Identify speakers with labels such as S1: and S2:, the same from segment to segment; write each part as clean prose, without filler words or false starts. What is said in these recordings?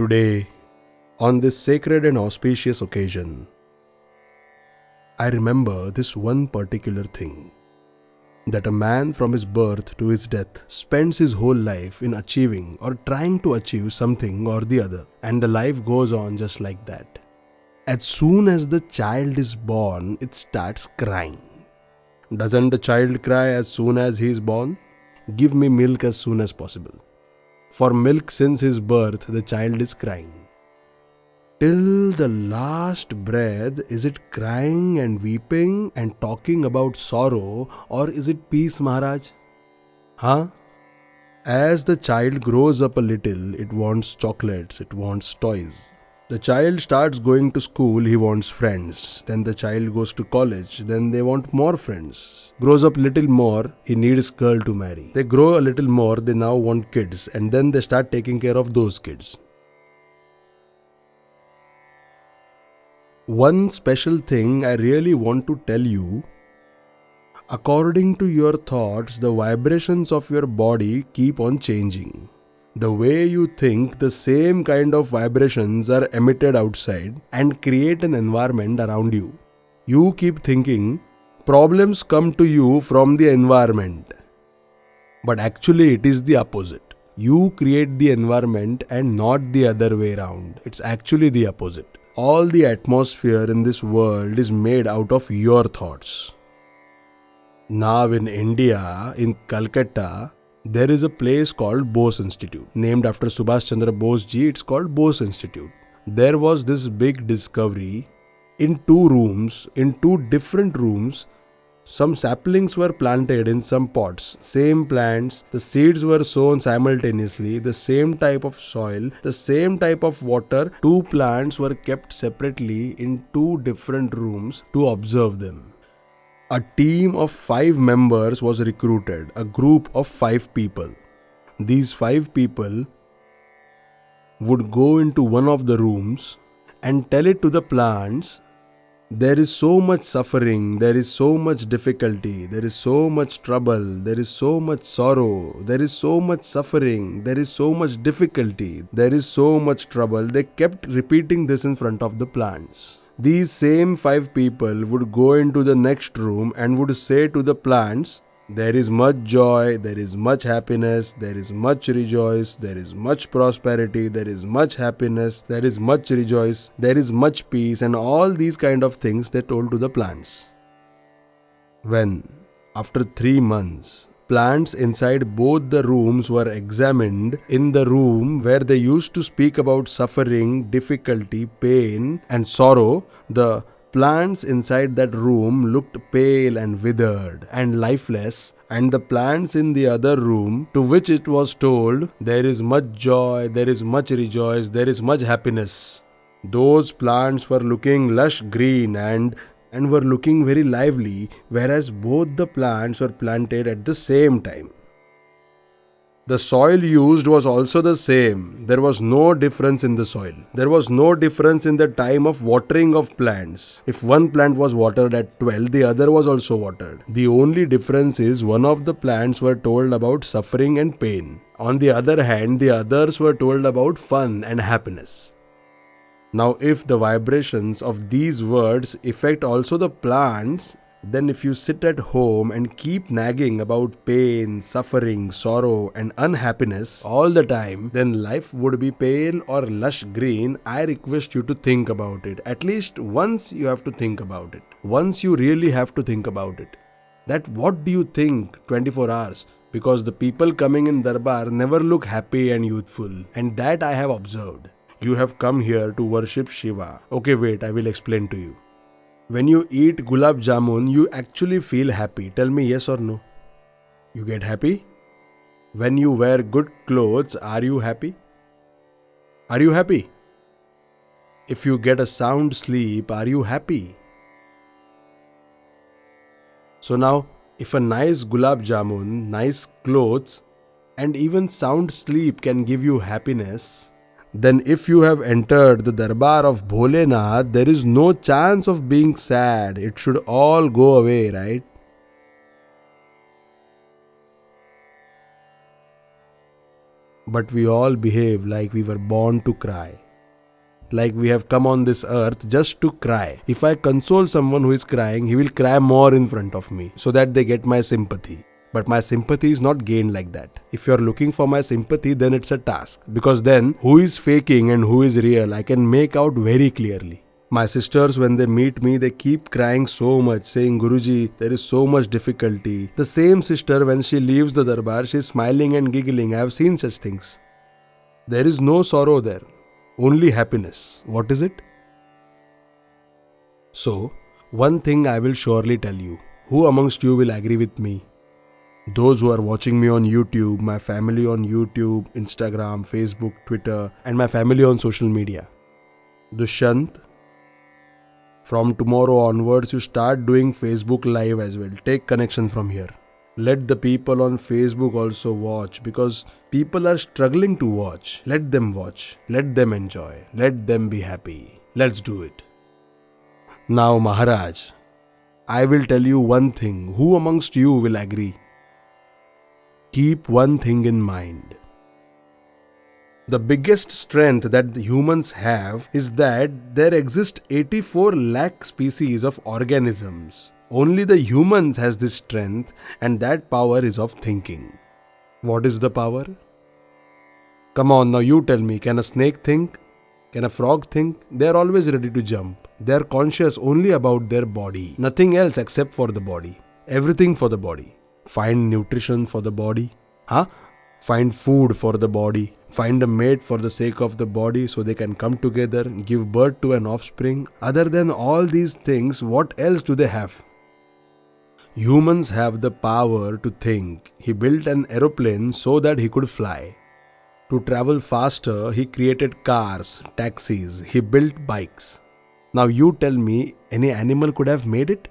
S1: Today, on this sacred and auspicious occasion, I remember this one particular thing, that a man from his birth to his death spends his whole life in achieving or trying to achieve something or the other, and the life goes on just like that. As soon as the child is born, it starts crying. Doesn't the child cry as soon as he is born? Give me milk as soon as possible. For milk since his birth, the child is crying. Till the last breath, is it crying and weeping and talking about sorrow, or is it peace, Maharaj? As the child grows up a little, it wants chocolates, it wants toys. The child starts going to school, he wants friends. Then the child goes to college, then they want more friends. Grows up little more, he needs girl to marry. They grow a little more, they now want kids, and then they start taking care of those kids. One special thing I really want to tell you, according to your thoughts, the vibrations of your body keep on changing. The way you think, the same kind of vibrations are emitted outside and create an environment around you. You keep thinking problems come to you from the environment. But actually it is the opposite. You create the environment and not the other way around. It's actually the opposite. All the atmosphere in this world is made out of your thoughts. Now in India, in Calcutta, there is a place called Bose Institute. Named after Subhash Chandra Bose ji, it's called Bose Institute. There was this big discovery. In two different rooms, some saplings were planted in some pots. Same plants, the seeds were sown simultaneously, the same type of soil, the same type of water. Two plants were kept separately in two different rooms to observe them. A team of 5 members was recruited, a group of 5 people. These 5 people would go into one of the rooms and tell it to the plants, there is so much suffering, there is so much difficulty, there is so much trouble, there is so much sorrow, there is so much suffering, there is so much difficulty, there is so much trouble. They kept repeating this in front of the plants. These same 5 people would go into the next room and would say to the plants, there is much joy, there is much happiness, there is much rejoice, there is much prosperity, there is much happiness, there is much rejoice, there is much peace, and all these kind of things they told to the plants. When, after 3 months, plants inside both the rooms were examined, in the room where they used to speak about suffering, difficulty, pain and sorrow, the plants inside that room looked pale and withered and lifeless, and the plants in the other room, to which it was told, there is much joy, there is much rejoice, there is much happiness, those plants were looking lush green and were looking very lively, whereas both the plants were planted at the same time. The soil used was also the same. There was no difference in the soil. There was no difference in the time of watering of plants. If one plant was watered at 12, the other was also watered. The only difference is one of the plants were told about suffering and pain. On the other hand, the others were told about fun and happiness. Now, if the vibrations of these words affect also the plants, then if you sit at home and keep nagging about pain, suffering, sorrow and unhappiness all the time, then life would be pale or lush green. I request you to think about it. At least once you have to think about it. Once you really have to think about it. That what do you think 24 hours? Because the people coming in Darbar never look happy and youthful. And that I have observed. You have come here to worship Shiva. Okay, wait, I will explain to you. When you eat gulab jamun, you actually feel happy. Tell me yes or no. You get happy? When you wear good clothes, are you happy? Are you happy? If you get a sound sleep, are you happy? So now, if a nice gulab jamun, nice clothes, and even sound sleep can give you happiness, then if you have entered the Darbar of Bholenath, there is no chance of being sad. It should all go away, right? But we all behave like we were born to cry. Like we have come on this earth just to cry. If I console someone who is crying, he will cry more in front of me so that they get my sympathy. But my sympathy is not gained like that. If you are looking for my sympathy, then it's a task. Because then, who is faking and who is real, I can make out very clearly. My sisters, when they meet me, they keep crying so much, saying, Guruji, there is so much difficulty. The same sister, when she leaves the darbar, she is smiling and giggling. I have seen such things. There is no sorrow there, only happiness. What is it? So, one thing I will surely tell you. Who amongst you will agree with me? Those who are watching me on YouTube, my family on YouTube, Instagram, Facebook, Twitter, and my family on social media. Dushyant, from tomorrow onwards, you start doing Facebook Live as well. Take connection from here. Let the people on Facebook also watch, because people are struggling to watch. Let them watch. Let them enjoy. Let them be happy. Let's do it. Now, Maharaj, I will tell you one thing. Who amongst you will agree? Keep one thing in mind. The biggest strength that the humans have is that there exist 84 lakh species of organisms. Only the humans has this strength, and that power is of thinking. What is the power? Come on, now you tell me, can a snake think? Can a frog think? They are always ready to jump. They are conscious only about their body. Nothing else except for the body. Everything for the body. Find nutrition for the body. Find food for the body. Find a mate for the sake of the body so they can come together, give birth to an offspring. Other than all these things, what else do they have? Humans have the power to think. He built an aeroplane so that he could fly. To travel faster, he created cars, taxis, he built bikes. Now you tell me, any animal could have made it?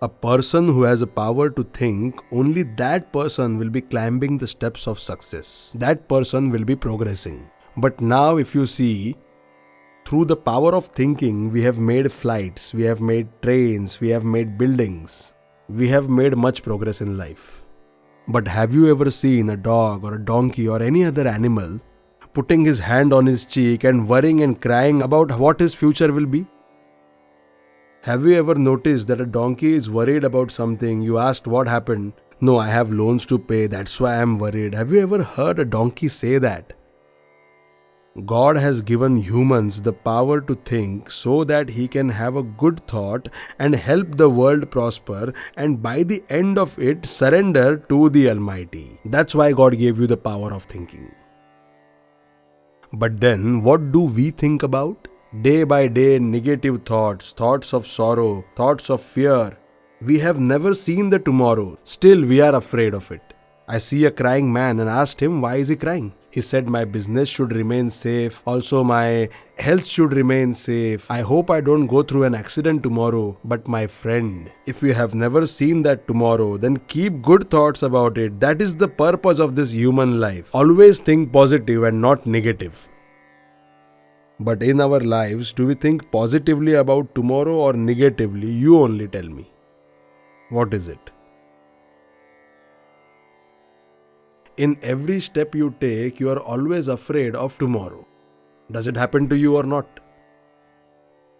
S1: A person who has a power to think, only that person will be climbing the steps of success. That person will be progressing. But now if you see, through the power of thinking, we have made flights, we have made trains, we have made buildings. We have made much progress in life. But have you ever seen a dog or a donkey or any other animal putting his hand on his cheek and worrying and crying about what his future will be? Have you ever noticed that a donkey is worried about something? You asked what happened. No, I have loans to pay, that's why I am worried. Have you ever heard a donkey say that? God has given humans the power to think so that he can have a good thought and help the world prosper, and by the end of it surrender to the Almighty. That's why God gave you the power of thinking. But then what do we think about? Day by day, negative thoughts, thoughts of sorrow, thoughts of fear. We have never seen the tomorrow. Still, we are afraid of it. I see a crying man and asked him, why is he crying? He said, my business should remain safe. Also, my health should remain safe. I hope I don't go through an accident tomorrow. But my friend, if you have never seen that tomorrow, then keep good thoughts about it. That is the purpose of this human life. Always think positive and not negative. But in our lives, do we think positively about tomorrow or negatively? You only tell me. What is it? In every step you take, you are always afraid of tomorrow. Does it happen to you or not?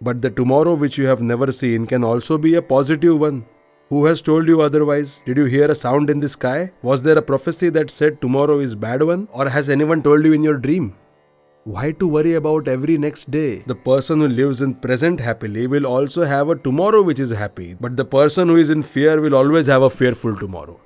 S1: But the tomorrow which you have never seen can also be a positive one. Who has told you otherwise? Did you hear a sound in the sky? Was there a prophecy that said tomorrow is bad one? Or has anyone told you in your dream? Why to worry about every next day? The person who lives in present happily will also have a tomorrow which is happy. But the person who is in fear will always have a fearful tomorrow.